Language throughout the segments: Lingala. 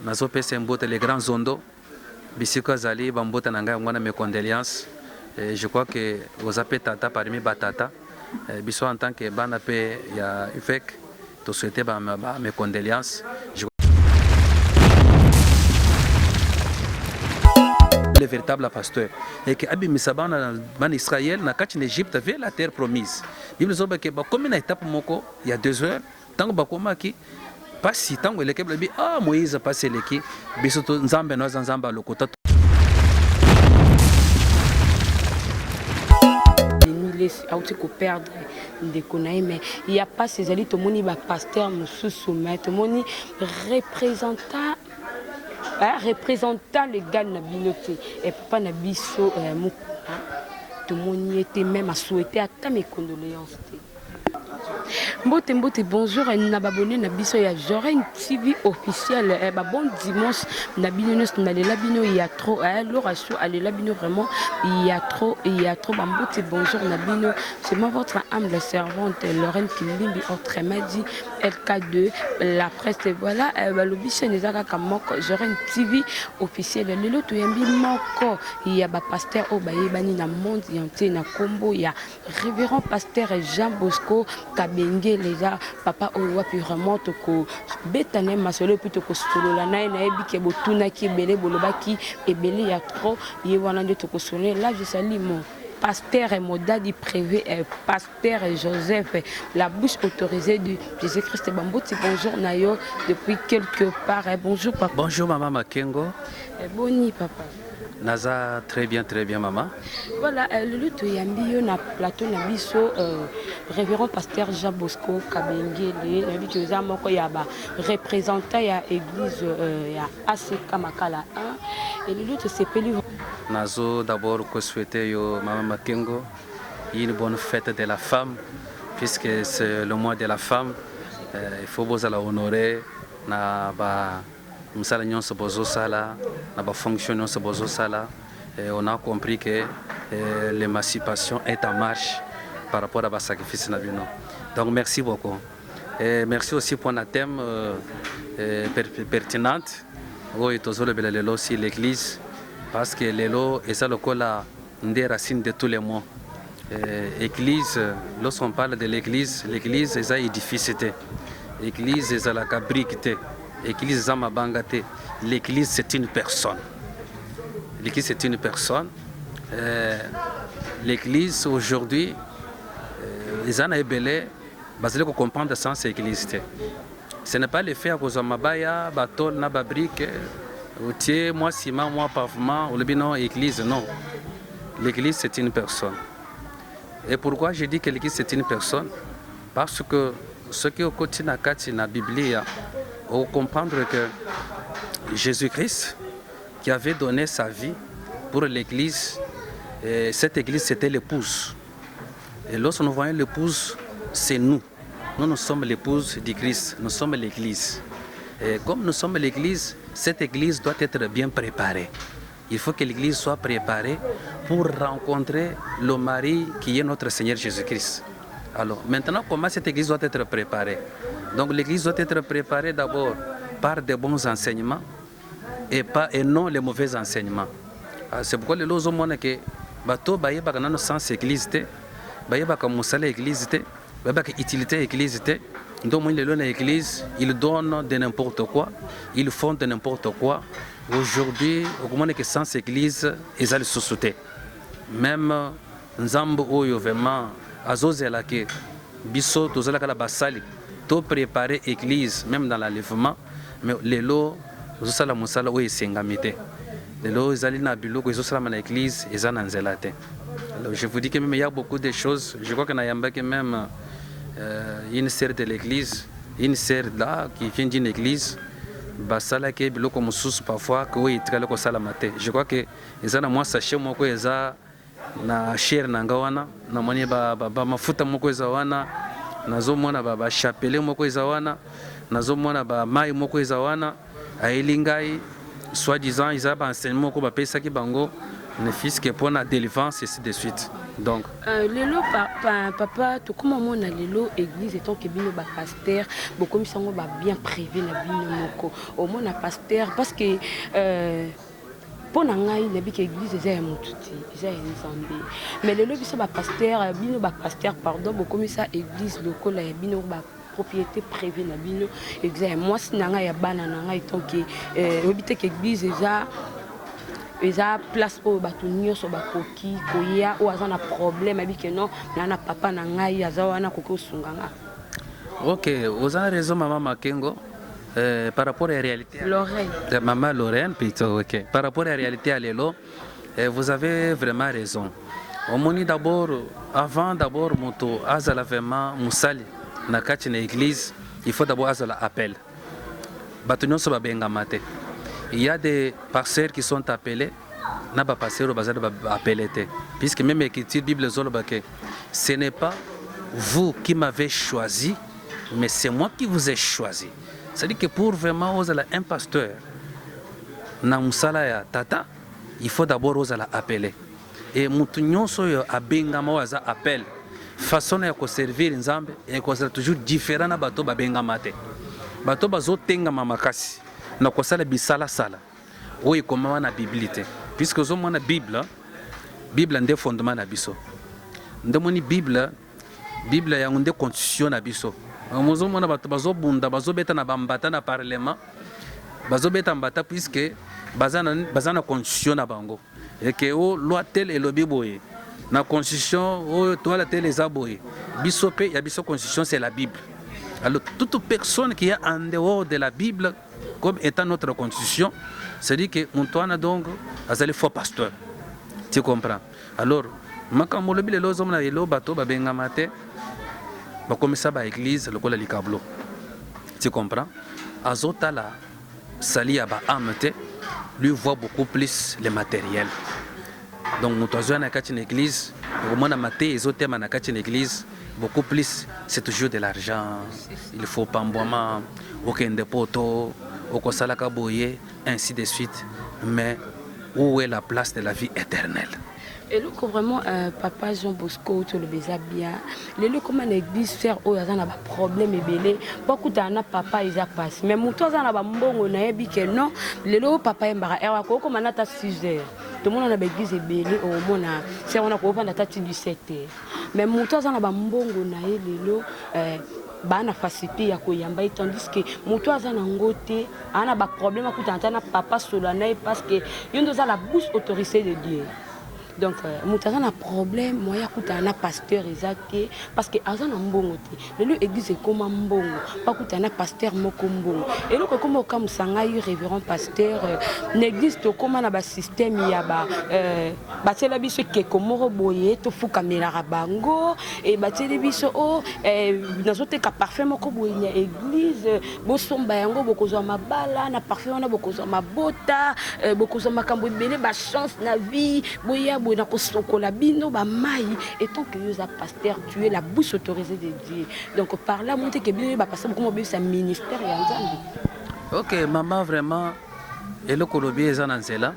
nazo pesa mbote les grands zondo bisiko azali bambota nanga ngwana mes condoléances. Je crois que vous avez tata parmi batata biso en tant que bana pe ya UFEC to souhaiter mes condoléances. Le véritable pasteur et que abi misabana ban Israël na kati en Égypte vers la terre promise. Bible zoba ke ba comme na étape moko il y a 2 heures tango ba komaki pas si tango le kebla bi Moïse passé leki biso to nzambe no nzamba lokota auti ko perdre ndeko na ye mais il y a pas ces ali tomoni ba pasteur mususu mais tomoni représentant légal na binote et papa na biso tomoni était même à souhaiter à ta mes condoléances. Mbote bonjour na babone na biso ya Joren TV officiel bon dimanche na bino na lela bino il y a trop l'oration à lela bino vraiment il y a trop mbote bonjour na bino c'est moi votre humble servante Lorraine Kilimbi autrement dit LK2 la presse voilà balobi chaîne ezaka kamoko Joren TV officiel lelo to yambi moko il y a ba pasteur o bayebani na monde entier na kombo ya révérend pasteur Jean Bosco Kabenge les gars papa owa puis vraiment toko betane masolo plutôt ko solola na yebi ke botuna ki belé bolobaki ebele ya trop ye wana nde toko sonner là je salue mon pasteur et modadi privé pasteur Joseph la bouche autorisée de Jésus-Christ Bamboti bonjour nayo depuis quelque part bonjour papa. Bonjour maman Makengo. Boni papa. Naza très bien maman. Voilà le lutte yambi yo na plateau na biso révérend pasteur Jean Bosco Kabengele na biso za moko ya ba représentant ya église ya ACK Makala 1 et le lutte c'est pelu. Nazo d'abord que souhaiter yo maman Makengo une bonne fête de la femme puisque c'est le mois de la femme il faut vous la honorer na ba musala nyonso bozo sala na ba fonction nyonso bozo sala et on a compris que l'émancipation est en marche par rapport à ba sacrifice na bino. Donc merci beaucoup et merci aussi pour un thème pertinente où est toujours le lelo aussi l'église parce que lelo est ça le cola des racines de tous les mots. Église, lorsqu'on parle de l'église est un édifice, l'église est la cabrique. L'église Zamabangate, l'église c'est une personne. L'église c'est une personne. L'église aujourd'hui, les gens ébélés, basé pour comprendre le sens de l'église. Ce n'est pas le fait à cause de Mabaya, Batol, Nababrique, Outier, moi ciment, moi pavement, ou le binon église, non. L'église c'est une personne. Et pourquoi je dis que l'église c'est une personne? Parce que ce qui est au quotidien dans la Bible, on comprendre que Jésus-Christ, qui avait donné sa vie pour l'église, cette église c'était l'épouse. Et lorsque nous voyons l'épouse, c'est nous. Nous sommes l'épouse du Christ, nous sommes l'église. Et comme nous sommes l'église, cette église doit être bien préparée. Il faut que l'église soit préparée pour rencontrer le mari qui est notre Seigneur Jésus-Christ. Alors maintenant, comment cette église doit être préparée? Donc l'église doit être préparée d'abord par de bons enseignements et non les mauvais enseignements. C'est pourquoi les lois ont montré que bateau baye baka nano sens église te, baye baka musala église te, baye baka utilité église te. Donc les lois na église, ils donnent de n'importe quoi, ils font de n'importe quoi. Aujourd'hui, au moment que sans église, ils allaient se sauter. Même nzambo oyo vraiment azozela ke biso tozala kala basali to préparer église même dans l'enlèvement mais les lots zosala musala oyo esengamite les lots ezali na biloko ezosala na église ezana nzela te. Alors je vous dis que même il y a beaucoup de choses, je crois que na yamba que même une sœur de l'église, une sœur là qui vient d'une église basala ke biloko mususu parfois que oyo itikala ko sala mate. Je crois que ezana moi sachet moko eza na share nanga wana na moni ba mafuta moko eza wana nazomona ba chapelet moko eza wana nazomona ba mai moko eza wana ailingai soi-disant ils ba enseignement ko ba pesa ki bango ne fils que pour la délivrance, ainsi de suite. Donc, lelo papa to comment mon na lelo église étant que bino ba pasteur beaucoup misango ba bien privé na bino moko au moins na pasteur parce que pour ngai na bi que église eza ya mututi eza ya nzambe mais lelo biso ba pasteur bino ba pasteur pardon beaucoup misa église lokola ya bino ba propriété privée na bino exact moi si nanga ya bana nanga étant que obité que église eza place pour bato nyonso bakoki koya ou aza na problème abi que non na papa na ngai aza wana koki osunganga. Ok, vous avez raison maman Makengo. Par rapport à la réalité, Lorraine. Maman Lorraine, plutôt, ok. Par rapport à la réalité à l'élo, vous avez vraiment raison. Au moni d'abord, avant d'abord, moto azala vraiment musali na kati na église, il faut d'abord azala appel. Bato nyonso babenga mate. Il y a des pasteurs qui sont appelés, n'a pas passé au bazar appelé, puisque même l'écriture Bible zolobake, ce n'est pas vous qui m'avez choisi, mais c'est moi qui vous ai choisi. C'est-à-dire que pour vraiment oser un pasteur, na musala ya tata, il faut d'abord oser appeler. Et mutu nyonso yo abengama waza appel. Façon ya ko servir nzambe et ko toujours différent na bato babengama te. Bato bazo tenga makasi. Na ko sala bisala sala. Oyi koma na biblité. Puisque zo mona Bible nde fondement na biso. Ndemoni Bible ya nde constitution na biso. Mozo mona bato bazo bunda bazo beta na bambata na parlement. Bazo beta mbata puisque bazana constitution na bango. Et que o loi tel et lobby boye. Na constitution o toile tel les aboye. Biso pe ya biso constitution c'est la Bible. Alors toute personne qui est en dehors de la Bible comme étant notre constitution, c'est-à-dire que Montoana donc azali faux pasteur. Tu comprends? Alors makambo lobi le lozo na elo bato babenga mate ba komisa ba église lokola likablo. Tu comprends? Azota la sali ba amete lui voit beaucoup plus le matériel. Donc Montoana na kati na église, au moins na mate ezotema na kati na église beaucoup plus c'est toujours de l'argent. Il faut pas mboama aucun dépoto au salaka boye ainsi de suite. Mais où est la place de la vie éternelle? Et là, vraiment, papa Jean Bosco, tu le baises bien. Les lieux comme l'église, faire oh, ils ont un problème et belé. Beaucoup d'anna papa ils a passé. Mais mon toit, ils ont un bon on a dit que non. Les lieux papa est barré. Et encore comme on a ta 6 heures. Tout le monde a l'église est belé. Au moins, c'est on a quoi pendant ta 17 heures. Mais mon toit, ils ont un bon on a dit les lieux. Bana facilité ya koyamba tandis que moto azana ngote ana ba problème akutanta na papa solana parce que yondo za la bouche autorisée de Dieu. Donc moto azana problème moya kutana pasteur ezake parce que azana mbongo te le église comme mbongo pas kutana pasteur moko mbongo et loko comme comme sanga révérend pasteur l'église to comme na ba système ya ba tela biso ke komoro boye to fuka melaka bango et ba tela biso o nazote ka parfait moko boye na église bo somba yango bokozwa mabala na parfait wana bokozwa mabota bokozwa makambo belé ba chance na vie boya na kosokola bino ba mai et tant que yoza pasteur tu es la bouche autorisée de Dieu donc par là monter que bien ba passer beaucoup bien sa ministère ya nzambe. OK maman vraiment et le kolobi ezana nzela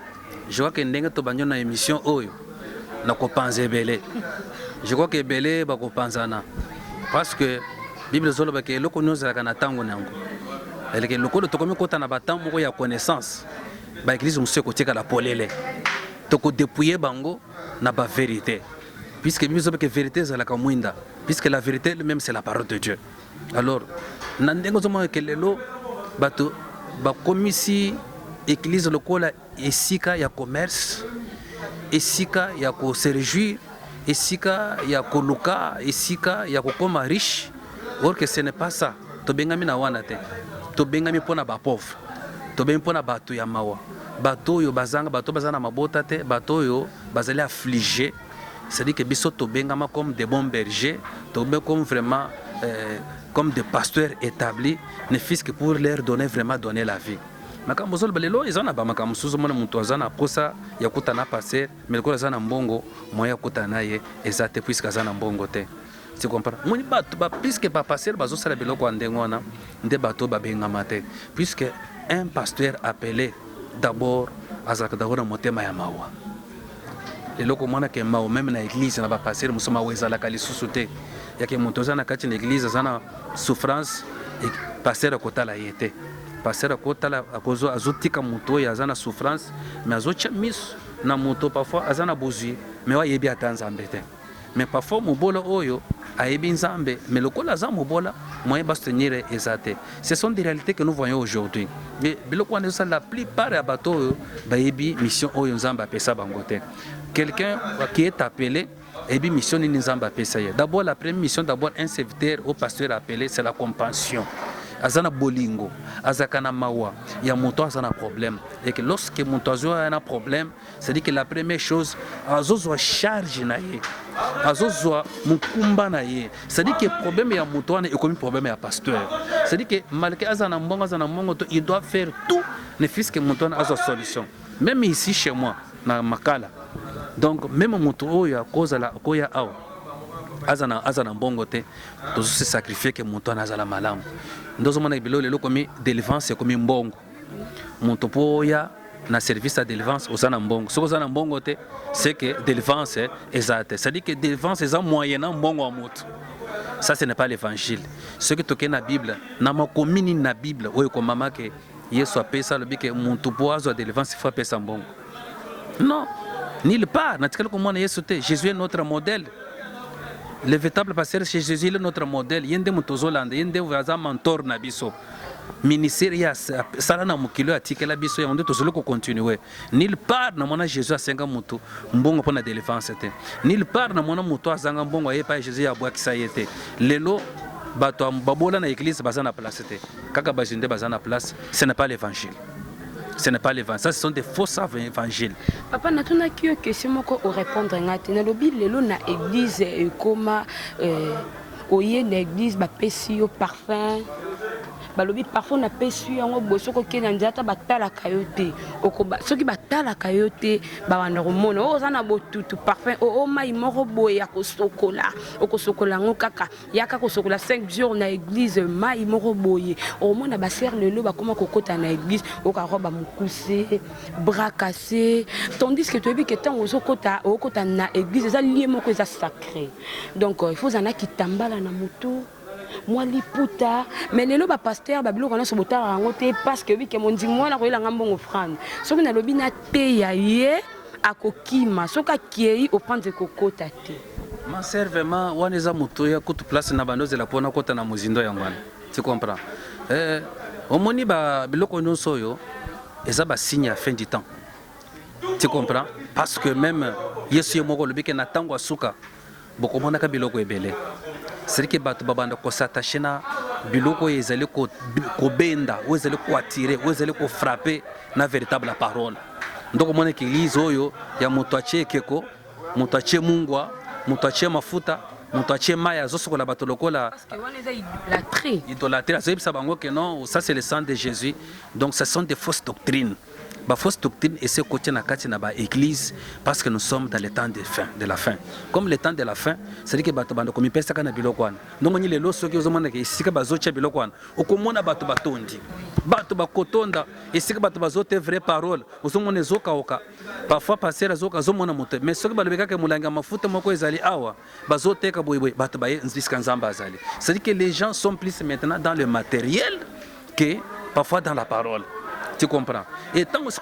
je vois que ndenge to banyo na émission oyo na ko panze belé je crois que belé ba ko panzana parce que Bible zolo ba ke le ko nyoza kana tango nango elle que le ko to komi kota na batambo moko ya connaissance ba église monsieur ko tika la polele toko dépouiller bango na ba vérité puisque nous savons que vérité c'est la kamwinda puisque la vérité même c'est la parole de Dieu. Alors nandengo zomo que lelo bato ba komisi église lokola esika ya commerce esika ya ko se réjouir esika ya ko luka esika ya ko koma riche or que ce n'est pas ça to bengami na wana te to bengami pona ba pauvre to bengami pona bato ya mawa bato yo bazanga bato bazana mabota te bato yo bazali affligé c'est-à-dire que biso to bengama comme des bons bergers to be comme vraiment comme des pasteurs établis ne fils que pour leur donner la vie makambo zolo balelo ezana ba makambo suzo mona muntu azana posa ya kutana passer mais ko azana mbongo moya kutana ye ezate puisque azana mbongo te. Tu comprends? Moni bato ba puisque pas passer bazo sala biloko andengona nde bato ba bengama te puisque un pasteur appelé d'abord azaka d'abord motema ya mawa eloko mwana ke mao même na église na ba passer musoma wezala kali susute yake moto zana kati na église zana souffrance et passer kotala yete passer kotala akozo azotika moto ya zana souffrance mais azocha miso na moto parfois azana bozui mais wa yebi atanza mbete mais parfois mobola oyo ayebi nzambe mais lokola za mobola moyen ba soutenir ezate. Ce sont des réalités que nous voyons aujourd'hui. Mais biloko wana ça la plupart ya bato ba yebi mission oyo nzamba pesa bangote. Quelqu'un qui est appelé et bien mission ni nzamba pesa ye. D'abord la première mission d'abord un serviteur au pasteur appelé c'est la compassion. Azana bolingo, azakana mawa, il y a mon azana problème. Et que lorsque mon a un problème, c'est-à-dire que la première chose, azozo charge naie, azozo mukumba naie. C'est-à-dire que le problème ya mon est comme problème ya pasteur. C'est-à-dire que malgré azana mongo, il doit faire tout, ne fût-ce que mon a une solution. Même ici chez moi, na Makala. Donc même mon ya cause la koya ao. Azana mbongo te to se sacrifier que monto azala malamu ndozo mona bilo lelo komi délivrance komi mbongo monto poya na service à délivrance osana mbongo soko osana mbongo te c'est que délivrance exacte ça dit que délivrance est un moyen mbongo wa moto ça ce n'est pas l'évangile ce que toke na Bible na makomini na Bible oyo ko mama ke Yesu apesa lobi ke monto poazo délivrance faut pesa mbongo non nulle part na tikalo ko mona Yesu te Jésus est notre modèle. Le véritable pasteur chez Jésus est notre modèle. Yende mutozolanda, yende vaza mentor na biso. Ministère ya sala na mukilo atikela biso ya onde tozolo ko continuer. Nulle part na mona Jésus asenga mutu mbongo pona délivrance te. Nulle part na mona mutu azanga mbongo aye pa Jésus ya bwa kisayete. Lelo bato babola na église baza na place te. Kaka bazinde baza na place, ce n'est pas l'évangile. Ce n'est pas l'évangile, ça ce sont des faux évangiles. Papa, na tuna kiyo question moko o répondre ngate na lobi lelo na église koma oye na église ba pesi yo parfum balobi parfois na pesi yango bosoko ke na nzata batala kayote okoba soki batala kayote ba wana romona o zana botutu parfum o mai moko boya ko sokola okosokola ngo kaka yaka ko sokola 5 jours na église mai moko boye o mona ba ser lelo ba koma kokota na église o ka roba mukuse bras cassé tandis que tu que tant ozokota okota na église za lié moko za sacré donc il faut zana kitambala na moto moi liputa mais lelo ba pasteur ba biloko na so botara ngo te parce que bike mondi mwana ko ilanga mbongo offrande soki na lobi na te ya ye akokima soka kiei opanze kokota te ma servement waneza moto ya kutu place na bandoze la pona kota na muzindo ya ngwana tu comprends omoni ba biloko nyonso yo eza ba signe à fin du temps tu comprends parce que même Yesu ye moko lobi ke na tango asuka bokomona ka biloko ebele c'est que bato babanda ko s'attacher na biloko ezali ko benda ou ezali ko attirer ou ezali ko frapper na véritable parole ndoko mona église oyo ya moto achie keko moto achie mungwa moto achie mafuta moto achie maya zosokola bato lokola parce que on est idolâtrie ça bango que non ça c'est le sang de Jésus donc ce sont des fausses doctrines. La fausse doctrine et ce côté na kati na ba église parce que nous sommes dans le temps de la fin. Comme le temps de la fin, c'est-à-dire que bato bando komi pesa kana biloko wana. Ndongo ni lelo soki ozomona ke isika bazocha biloko wana. Okomona bato batondi. Bato bakotonda isika bato bazote vraie parole. Ozomona ezoka oka. Parfois passer azoka zomona moto. Mais soki balobeka ke mulanga mafuta moko ezali awa. Bazote ka boyboy bato baye nzisika nzamba azali. C'est-à-dire que les gens sont plus maintenant dans le matériel que parfois dans la parole. Tu comprends? Et tant que ce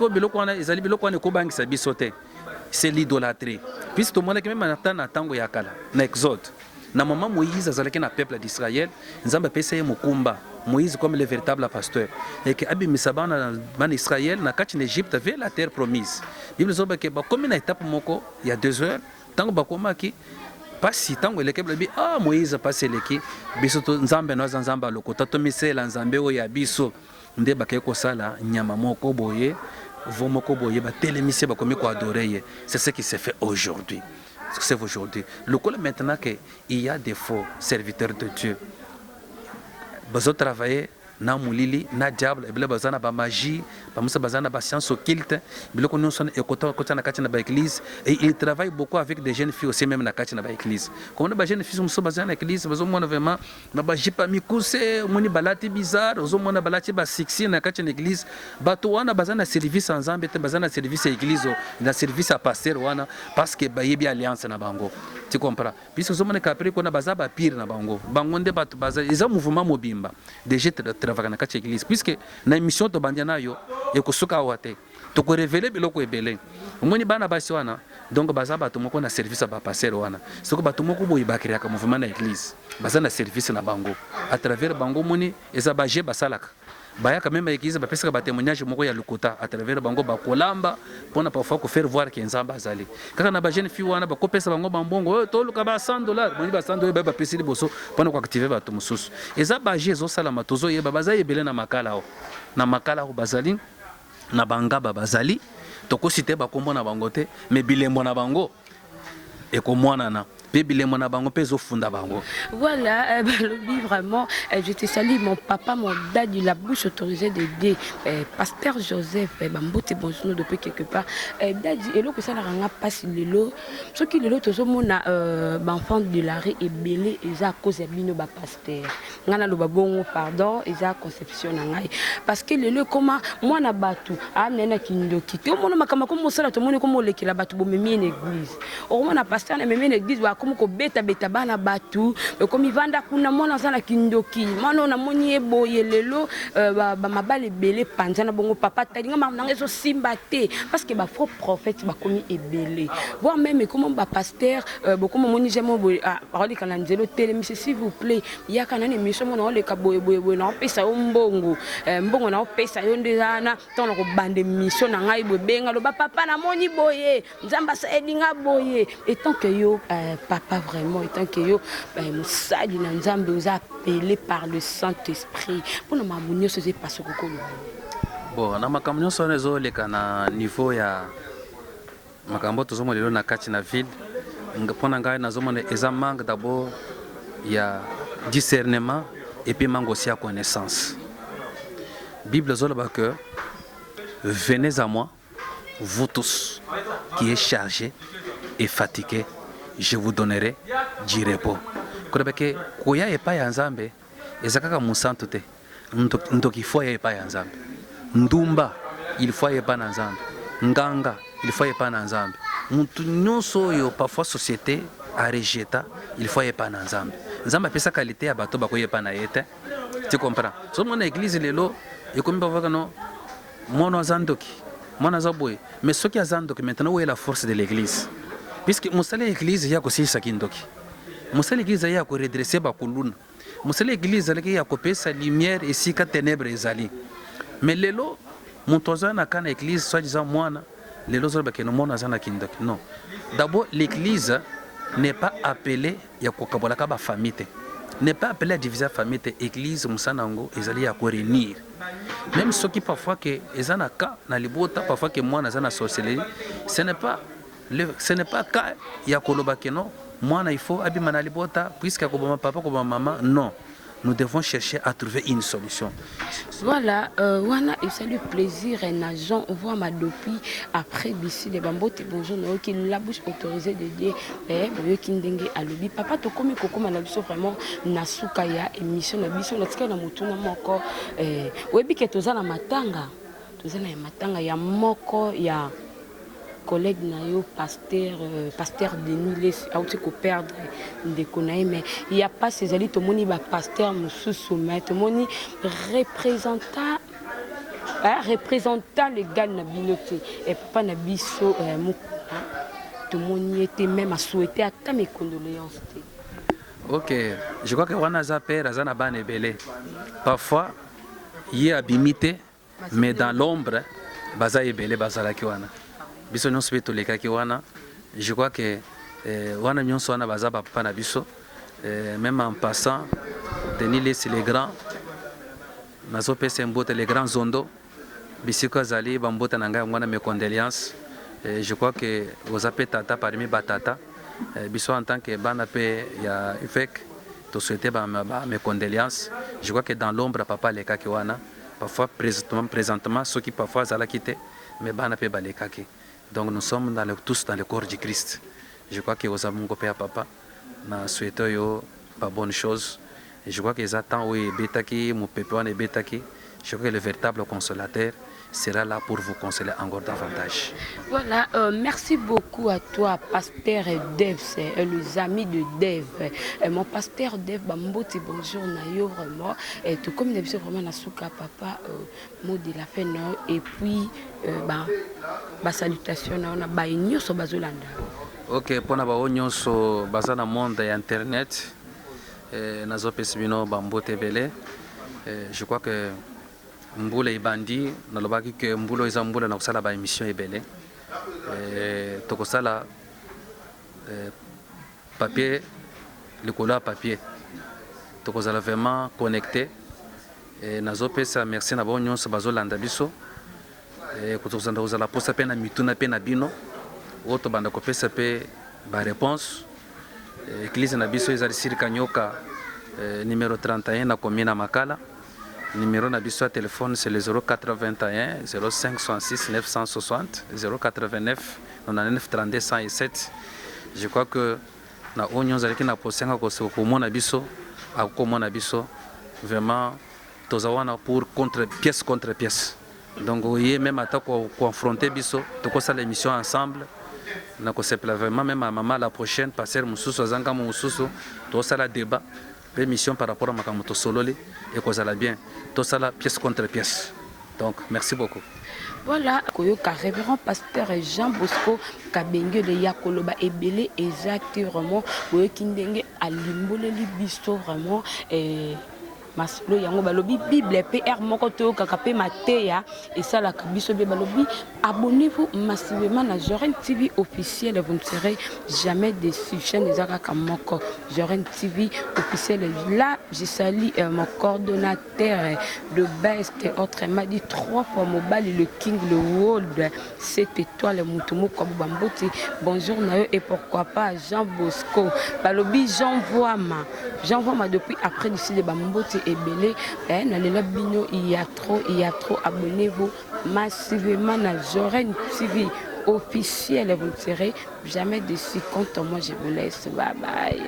c'est l'idolâtrie. Puisque tout le monde qui même na tango yakala na Exode. Na maman Moïse azalaki na peuple d'Israël, nzamba pesa ye mukumba. Moïse comme le véritable pasteur. Et que abi misabana man Israël na kati en Égypte vers la terre promise. Bible zoba ke ba comme na étape moko il y a 2 heures tango ba komaki pas si tango le kebla bi Moïse passe leki biso to nzambe no nzamba lokota to misela nzambe o ya biso. Nde bakeko sala nyama moko boye vomoko boye ba télémisé ba komi ko adorer c'est ce qui se fait aujourd'hui c'est aujourd'hui le col maintenant que il y a des faux serviteurs de Dieu besoin travailler na mulili na diable ebele bazana ba magie bamusa bazana ba science occulte biloko nyonso ekota na kati na ba église, et il travaille beaucoup avec des jeunes filles aussi même na kati na ba église. Comme ba jeunes filles muso bazana na église bazomona vraiment na ba jipa mikuse moni balati bizarre ozomona balati ba sexy na kati na église, bato wana bazana service ensemble te bazana service à église na service à pasteur wana parce que ba yebi alliance na bango. Tu comprends? Puisque ozomona kapri kona bazaba pire na bango nde bato baza eza mouvement mobimba déjà travailler na kati ya église, puisque na émission to bandia nayo ekosuka wate to ko révéler biloko ebele omoni bana basi wana, donc baza bato moko na service ba passer wana soko bato moko boyi bakiri ka mouvement na église baza na service na bango à travers bango moni eza baje basalaka baya quand même église ba pesa ba témoignage moko ya lukota à travers bango ba kolamba pona parfois ko faire voir que nzamba azali kaka na ba jeune fille wana ba ko pesa bango bambongo to luka ba $100 moni ba $100 ba pesa liboso pona ko activer bato mususu eza baje zo sala matozo yeba baza yebele na makala o bazali na bangaba bazali to ko citer ba kombo na bango te mais bilembo na bango et ko mwana na voilà, vraiment, je te salue, mon papa, mon dad, il a bouche autorisée d'aider. Pasteur Joseph, Bambote, bonjour, depuis quelque part. Dad, et là, que ça n'a pas si le lot. Ce qui le lot, tout le monde a enfant de l'arrêt et belé, et ça, cause de bino, pasteur. Nana le babon, pardon, et ça, conception, parce que le lot, comment, moi, na batu, ah, nena kindoki. Tout le monde m'a comme ça, tout le monde, comme le qui la batu, mais une église. Au moins, na pasteur, mais une église, comme ko beta bana batu comme ivanda kuna mona sana kindoki mwana na moni eboye lelo ba mabale belé panzana bongo papa talinga na ezo simba te parce que ba faux prophète ba komi ebelé voir même comment ba pasteur beaucoup moni jemo boye parole kana nzelo télé monsieur s'il vous plaît ya kana ni mission mona le ka boye na pesa mbongo mbongo na pesa yo ndezana tona ko bande mission na ngai boye benga lo ba papa na moni boye nzamba sa elinga boye et tant que yo papa vraiment étant que yo Moussadi na Nzambe vous appelé par le Saint-Esprit pour na mamunyo se passe kokolo bon na makamnyo so nezo leka na niveau ya makambo tozomo lelo na kati na ville ngapona ngai nazomona eza manque d'abord ya discernement et puis manque aussi à connaissance. Bible zoloba que venez à moi vous tous qui êtes chargés et fatigués, je vous donnerai du repos. Kodabeke koya epa ya Nzambe ezakaka musantu te. Ndoki fo ya epa ya Nzambe. Ndumba il faut epa na Nzambe. Nganga il faut epa na Nzambe. Muntu nyonso yo parfois société a rejeta il faut epa na Nzambe. Nzambe pesa qualité ya bato bako epa na yete. Tu comprends? So mon église lelo ekomi bavaka no mono zandoki. Mona zaboy mais ce qui a zandoki maintenant où est la force de l'église? Puisque musala l'église ya ko sisa kindoki. Musala l'église ya ko redresser ba kuluna. Musala l'église ya ko pesa lumière et sika ténèbres ezali. Mais lelo montoza na kana église soit disant mwana lelo zo ba ke no mona zana kindoki. Non. D'abord l'église n'est pas appelée ya ko kabola ka ba famille. N'est pas appelé à diviser la famille, l'église, Moussanango, ils allaient à réunir. Même ceux qui parfois que ils en a cas, na libota parfois que moi na sorcellerie, ce n'est pas cas ya koloba que non, moi il faut abima na libota puisque comme papa comme maman non. Nous devons chercher à trouver une solution. Voilà, wana et salut plaisir un agent on voit ma depuis après d'ici les bambotes bonjour qui la bouche autorisée de dire boyo kindenge alobi papa to komi kokoma na biso vraiment nasuka ya émission na biso na tika na mutuna moko webi ke tozana matanga ya moko ya collègue na yo pasteur Denis a aussi ko perdre de konaï mais il y a pas ces alliés to moni ba pasteur mususu mais to moni représentant les gars na binoté et papa na biso to moni était même à souhaiter à ta mes condoléances. OK, je crois que wana za père azana bane belé parfois il a bimité mais dans l'ombre baza ebele bazala ki wana biso nyonso beto lekaki wana je crois que wana nyonso wana baza papa na biso même en passant Denis laisse les grands nazo pesa mbote les grands zondo bisiko azali bambota na ngai ngwana mes condoléances je crois que vous appelez tata parmi batata biso en tant que bana pe ya UFEC to souhaiter mes condoléances Je crois que dans l'ombre, papa les kaki wana, parfois présentement, ceux qui parfois zala quitté, mais bana pe ba les kaki. Donc nous sommes tous dans le corps du Christ. Je crois que aux amours papa papa, na souhaite yo pas bonne chose. Et je crois que les attentes oui betaki, mon pépé wana betaki. Je crois que le véritable consolateur sera là pour vous consoler encore davantage. Voilà, merci beaucoup à toi, pasteur Dev, les amis de Dev. Mon pasteur Dev, Bamboti, bonjour, Nayo, vraiment. Et tout comme d'habitude, vraiment, Nasuka, papa, mot de la fin, et puis, salutation, on a baigné sur Bazolanda. Ok, pour nous, sur le monde internet, nazo pesibino Bambote Bele. Je crois que mbula ibandi nalobaki ke mbulo eza mbula na kusala ba émission ebele tokosala papier likolo ya papier tokozala vraiment connecté nazopesa merci na bango nyonso bazolanda biso kozala posa mpe na mituna mpe na bino oyo tobanda kopesa mpe baréponse église na biso ezali sirika nyoka numéro 31 na commune ya Makala. Numéro na biso téléphone c'est le 0421 05 66 960 089 99 32 107. Je crois que na onyo zalaki na posenga ko komona biso akomona biso vraiment tozawana pour pièce contre pièce. Donc oui même atta ko confronter biso to ko sala émission ensemble na ko sepla vraiment même à maman la prochaine passer mususu zanga mususu to sala débat émission par rapport à Makamoto Sololi et qu'on a bien tout ça la pièce contre pièce. Donc merci beaucoup. Voilà, Koyoka révérend pasteur Jean Bosco Kabenge de Yakoloba Ebele exactement Koyokindenge alimbole libiso vraiment maslo yango balobi bible PR moko to kakape mateya et ça la biso be balobi abonnez-vous massivement à Joren TV officiel, vous ne serez jamais déçus. Chaîne des Akaka moko Joren TV officiel. Là je salue mon coordonnateur de best autrement dit 3 fois mobile le king le world 7 étoiles Mutumo comme Bamboti. Bonjour Nayo et pourquoi pas Jean Bosco balobi j'envoie ma depuis après d'ici de Bamboti et Belé, il y a trop, abonnez-vous massivement à Joren TV officiel, vous ne serez jamais déçus. Quant à moi, je vous laisse, bye bye.